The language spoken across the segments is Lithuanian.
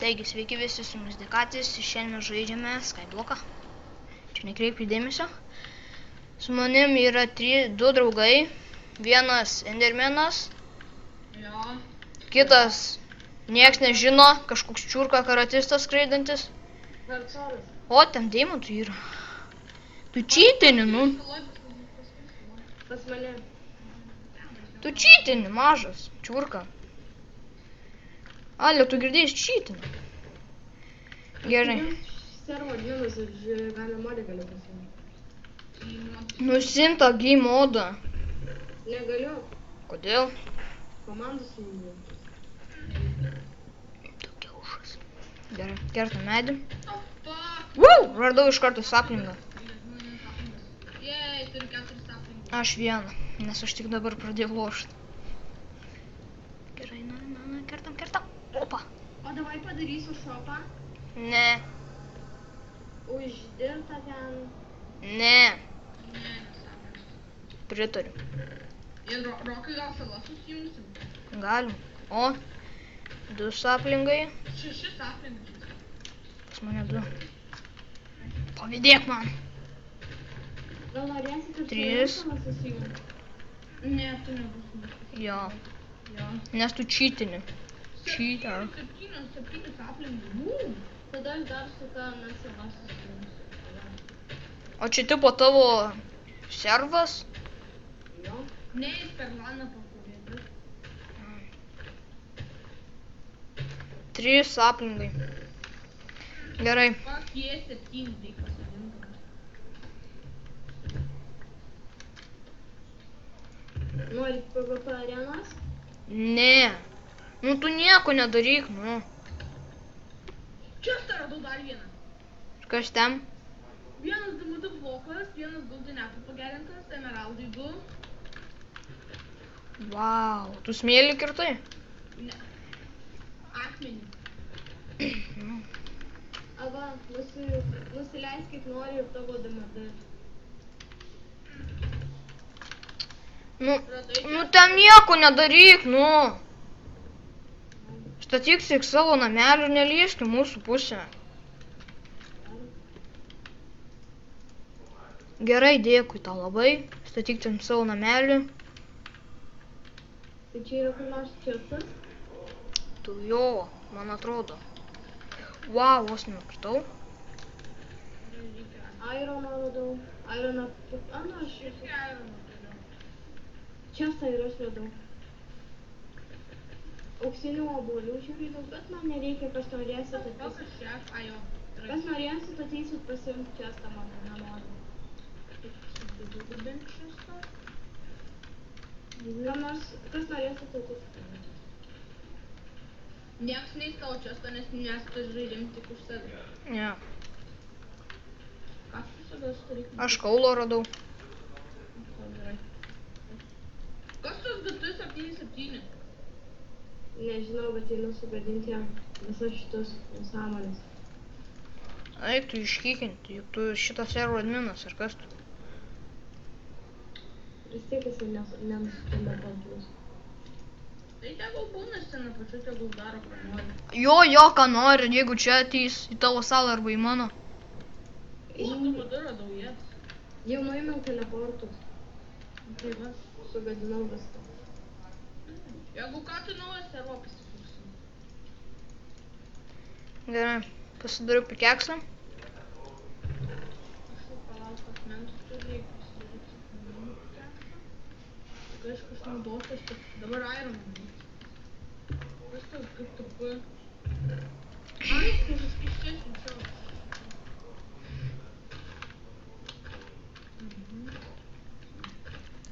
Taigi, sveiki visi su jumis Dekatis, šiandien mes žaidžiame Skybloką. Čia nekreipiu dėmesio. Su manim yra du draugai. Vienas Endermanas. Jo. Kitas, nieks nežino, kažkoks čiurka karatistas skraidantis. O, ten deimantų yra. Tu čytini, nu. Pas mane. Tu čytini, mažas, čiurka. Ale, tu girdėjai čytini. Gerai. Servo dienos ir galima modį galiu pasiimti. Nusim tą game modą. Negaliu. Kodėl? Komandos įjungiu. Tokia užas. Gerai, kertam medį. Radau iš karto saplingą. Jei, turiu 4 saplingus. Aš vieną, nes aš tik dabar pradėjau lošti. Gerai, kertam. Opa. O davai padarysiu šopą. Ne. Uždirbta ten. Ne. Pritariu. Ir Rokai gal salas susijungsim? Galim. O, 2 saplingai. 6 saplingai. Pas mane 2. Pavydėk man. Gal norėsi, kad 3. salas susijungti? Ne, tu nebus. Jo. Jo. Nes tu čytini. Cheater. 7 saplingai. Tada aš dar su ką mes salas susijungsiu. O čia tipo tavo servas? Jo. Ne, jis per laną pakūrėti. 3 saplingai. Gerai. Pak jie 7 tai pasidinka. Norit PvP arenas? Ne. Nu tu nieko nedaryk, nu. Čia aš radau dar vieną. Kas ten? Vienas DMD blokas, vienas goldinepų pagerintas, emeraldai 2. Vau, tu smėlį kirtai? Ne. Akmenį. Arba nusileisk kaip nori ir tavo DMD. Nu ten nieko nedaryk, nu. Statyk tik savo namelį ir nelįsk į mūsų pusę. Gerai, dėkui tau labai. Statyk ten savo namelį. Tai čia yra kur nors čestas? Tu jo, man atrodo. Vau, vos nenukritau. Ironą radau. Ironą... Ano, aš irgi ironą radau. Čestą ir aš radau. Auksinių obuolių žiūrėjau daug, bet man nereikia, kas norėsit ateisite. Kas norėsit ateisit pasiimti čestą, man nenoriu. Kas norėsit ateisit. Nieks neis tavo čestą, nes mes tai žaidžiam tik už save. Ne. Ką tu visada sudaryk? Aš kaulo radau. Kas tos GT77? Nežinau, bet einu sugadinti visas šitus nesąmonės. Eik tu iškykinti, juk tu šitą servo adminas, ar kas tu? Vis tiek jisai nenusipildė paltus. Tai tegul būna scena pačiu, tegul daro, ką nori. Jo, ką nori, jeigu čia ateis į tavo salą arba į mano. Tu padu radau jas. Jau nuėmiau teleportus. Tai va, sugadinau viską. Jeigu ką tu naują servo pasikursim. Gerai, pasidariu pikeksą. Aš jau palauk akmentų turiu, pasidaryti akmenų pikeksą. Kai aš kažkas naudosiu, aš dabar ironą. Viskas kaip tupu. Ai, tu suskaičiuosim savo.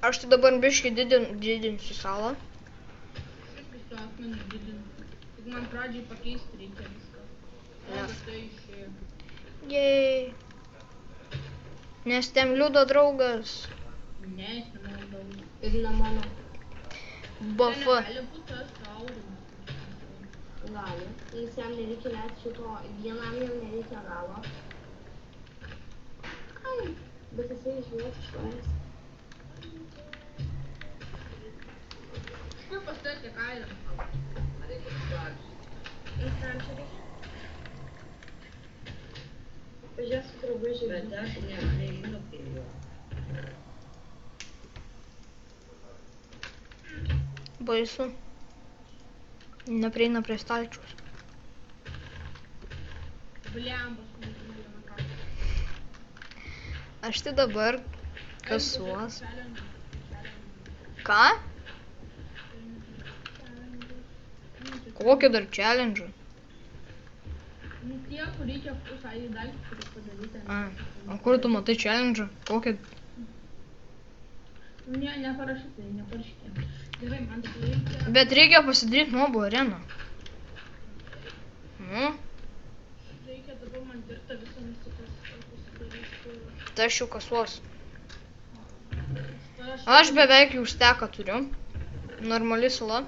Aš tai dabar biškį didinsiu salą. Su akmenį didinti. Tik man pradžiai pakeisti reikia viską. O, bet tai išėjo. Jei. Nes ten liudo draugas. Ne, jis ne mano draugas. Ir ne mano. BF. Tai negali būti aš gaurimas. Gali. Nes jam nereikia net šito, vienam jau nereikia galo. Ai, bet jisai išvės išvarės. Kur pastatė kailą? Ar reikia išvarės? Instagram čia reikia? Bet aš neprieinu prie jo. Baisu. Neprieina prie stalčiaus. Bliambas, nežinau, ką. Aš tai dabar kasuos. Ką? Kokio dar challenge? Tie, kur reikia pusą į dalį, turi padaryti. O kur tu matai challenge? Kokio? Ne, neparašytai, neparašykė. Gerai, man tai reikia. Bet reikia pasidaryti mobų areną. Nu, Reikia dabar man dirta visą pasidaryti. tai aš jau kasuos. Aš beveik jau steką turiu. Normali sala.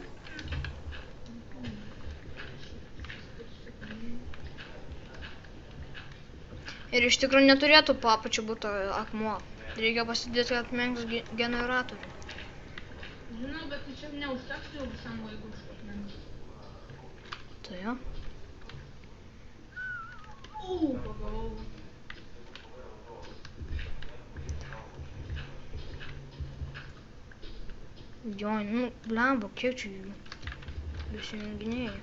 Ir iš tikrųjų neturėtų po apačiu būti akmuo. Reikia pasidėti akmens generatorių. Žinau, bet tai čia neužteks jau visam laikui už akmens. Tai jo. Pagavau. Jo, nu, blemba, kiek čia jų prisijunginėjai.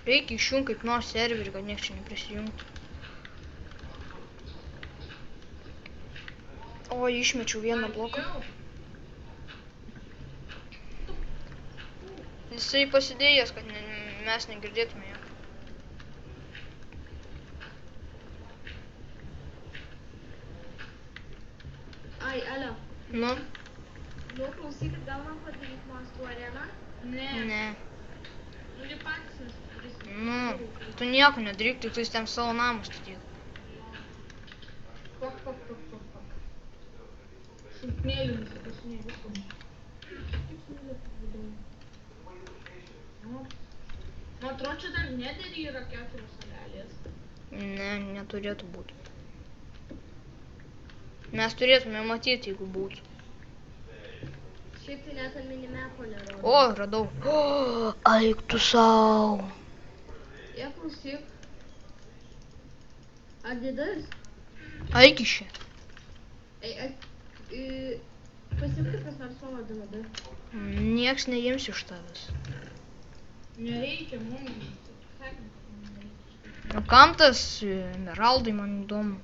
Reikia išjungti kaip nors serverį, kad nieks čia neprisijungtų. O, išmečiau vieną bloką. Jisai pasidėjęs, kad mes negirdėtume jo. Ai, alio. Nu, Nu, klausykit, gal man padaryti monstrų areną? Ne. ne. Nu, jie patys nesidarys. Nu, tu nieko nedaryk, tik tu ten savo namą statyk. Pak. Šunkmėlių nusikasinė viską. Kaip smėlė pavidau. Man atrodo, čia dar nederį yra 4 salelės. Ne, neturėtų būti. Mes turėtume matyti, jeigu būtų. Šiaip tai net ant minimapo nerodo. O, radau. O, eik tu sau. Jie klausyk. Adidas? Eik iš čia. Pasimk kaip kas nors mano DND. Nieks neims iš tavęs. Nereikia mums. O kam tas emeraldai, man įdomu.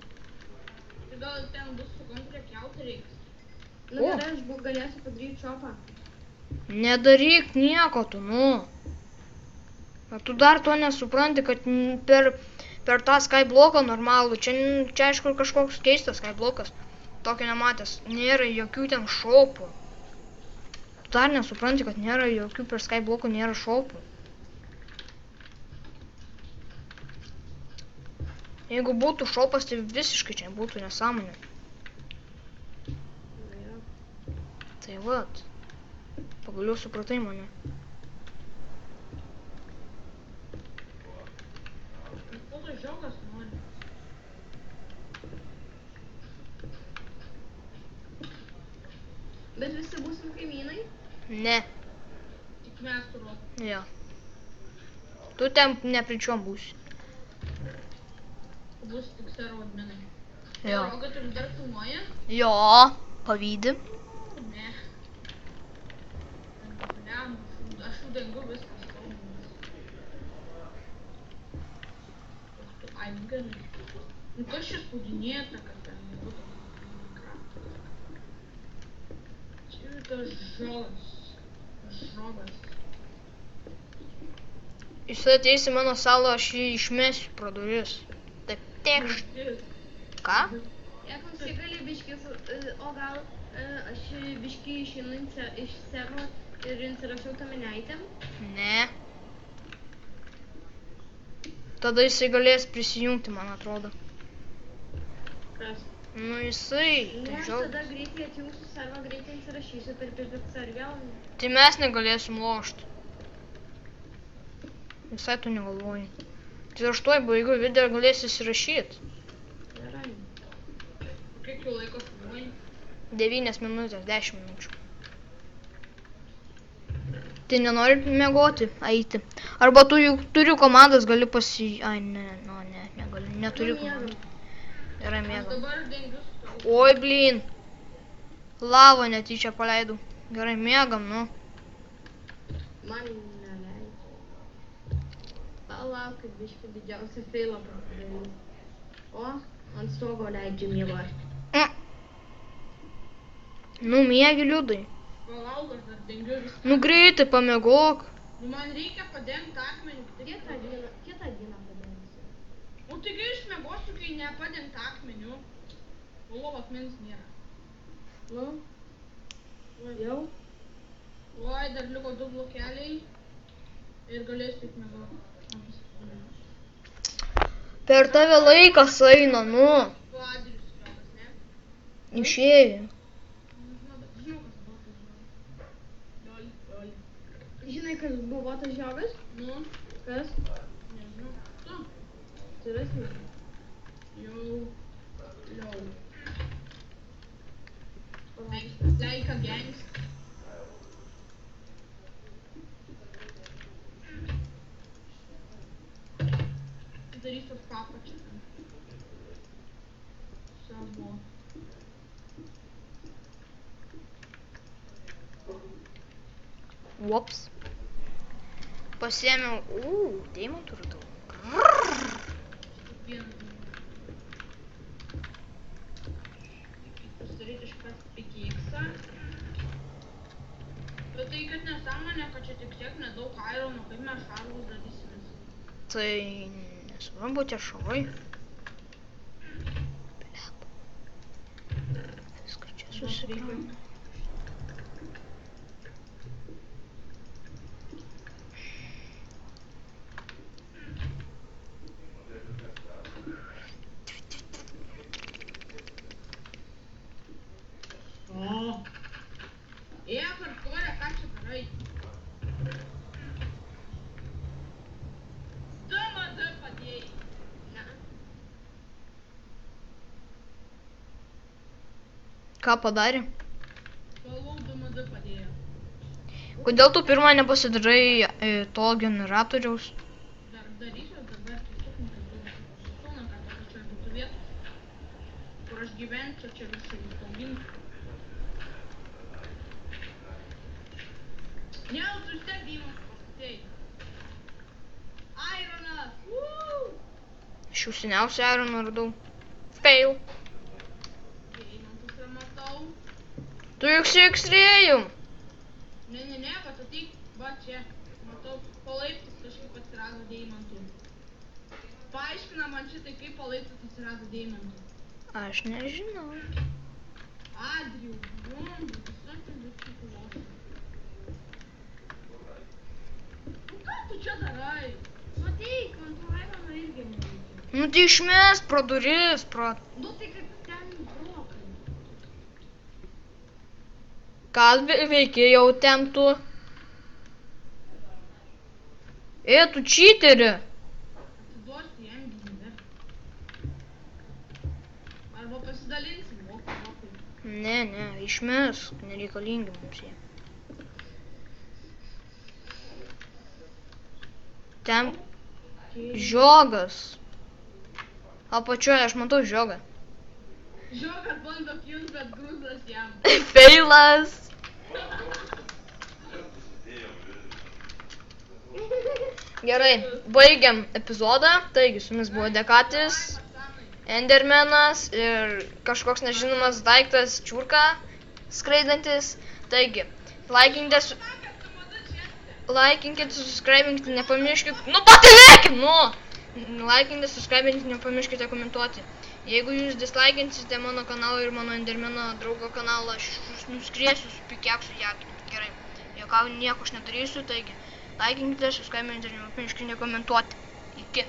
Tai gal ten bus su kam prekiauti reiks. Nu O. gerai, aš galėsiu padaryti šopą. Nedaryk nieko tu, nu. Ar tu dar to nesupranti, kad per tą skybloką normalų, čia aišku kažkoks keistas skyblokas, tokio nematęs, nėra jokių ten šopų. Tu dar nesupranti, kad nėra jokių per skyblokų, nėra šopų. Jeigu būtų šopas, tai visiškai čia būtų nesąmonė. Tai vat, pagaliau supratai mane. Kokios žiogas nori. Bet visi būsim kaimynai? Ne, Tik mes turiu. jo. Tu ten nepričiom būsi. Bus tik sero adminai. Jo. O kad tu dar filmuoji? Jo, pavydi. Ne. Aš jau dengiu viskas. Ai, gerai. Nu kas čia spaudinėta, kad ten būtų Minecraft? Čia yra tas žiogas. Jis ateis į mano salą, aš jį išmesiu pro duris. Taip, tekšt. Ką? Jie klausyk, gali biški, o gal aš biški išeinu iš servo ir insirašiau tą minėtę? Ne. Tada jisai galės prisijungti, man atrodo. Kas? Nu jisai, Ne, tai aš žiogas. tada greitai atjungsiu servą, greitai insirašysiu per pipicą ir vėl. Tai mes negalėsim lošti. Visai tu negalvoji. Tai aš tuoj baigiu video ir galėsi įsirašyti. Gerai. Kiek jau laiko filmuoji? 9 minutės, 10 minučių. Tai nenori miegoti, eiti. Arba tu juk turiu komandas, gali Ai, ne, negaliu, neturiu Nu, miegu. komandos. Gerai, Aš mėgam. dabar dengiu su tau. Oi, blin. Lavą netyčia paleidau. Gerai, mėgam, nu. Man neleidžia. Palaukit, biškį didžiausią feilą padarys. O, ant stogo leidžia miegoti. Nu, mėgi liudai. Palauk, aš dar dengiu viską. Nu, greitai, pamiegok. Nu, man reikia padengti akmenį. Kitą dieną padarysiu. O taigi išmiegosiu, kai nepadengti akmeniu. O, akmens nėra. Nu, jau. Oi, dar liko 2 blokeliai. Ir galėsiu tik miegoti. Per tave laikas eina, nu. Adrius jogas, ne? Išėjai. Žinau, kas buvo tas žiogas. Lol. Žinai, kas buvo tas žiogas? Nu, Kas? nežinau. Tu. Tai yra smėlis. Jau. Like again. Darysiu papačią. Savo. Ups. Pasiėmiau. Deimantų radau. Pasidaryti iškart pikeksą. Bet tai, kad nesąmonė, kad čia tik tiek nedaug airono, kaip mes šarvus darysimės. Tai nesvarbu, tie šarai. Viską čia susikrauna. O. Hardcore, ką čia darai? DMD padėjai. Ne. Ką padarė? Toliau DMD padėjo. Kodėl tu pirmą nepasidarai to generatoriaus? Dar darysiu dabar tiesiog nukentėjau. Stūna, kad pačioj būtų vietos, kur aš gyvenčiau čia viršai auginti. Ne, tu vis tiek deimantų pastatėjai. Ironas! Aš jau seniausiai ironą radau. Fail. Deimantus ir matau. Tu juk su X-ray'um. Ne, bet ateik, va čia. Matau, palaiptis kažkaip atsirado deimantų. Paaiškina man šitai, kaip palaiptis atsirado deimantų. Aš nežinau. Adriu, visokių bičiukų lošia. Nu ką tu čia darai? Matyk, man to irono irgi nereikia. Nu tai išmes pro duris, pro... Nu tai kaip ten blokai. Ką veiki jau ten tu? Tu čyteri. Atiduosiu jam gyvybę. Arba pasidalinsim, blokai. Ne, išmes, nereikalingi mums jie. Ten žiogas. Apačioje aš matau žiogą. Žiogas bando pjūt, bet grūzdas jam. Feilas. Gerai, baigiam epizodą. Taigi, su jumis buvo Dekatis, Endermanas ir kažkoks nežinomas daiktas čiurka skraidantis. Taigi, laikinkite, subscribinkite, nepamirškite. Nu patylėkim, nu! Laikinkite, subscribinkite, nepamirškite komentuoti. Jeigu jūs dislaikinsite mano kanalą ir mano Endermano draugo kanalą, aš jūs nuskriesiu su pikeksu jakiniu. Gerai, nieko aš nedarysiu, taigi laikinkite, subscribinkite ir nepamirškite komentuoti. Iki.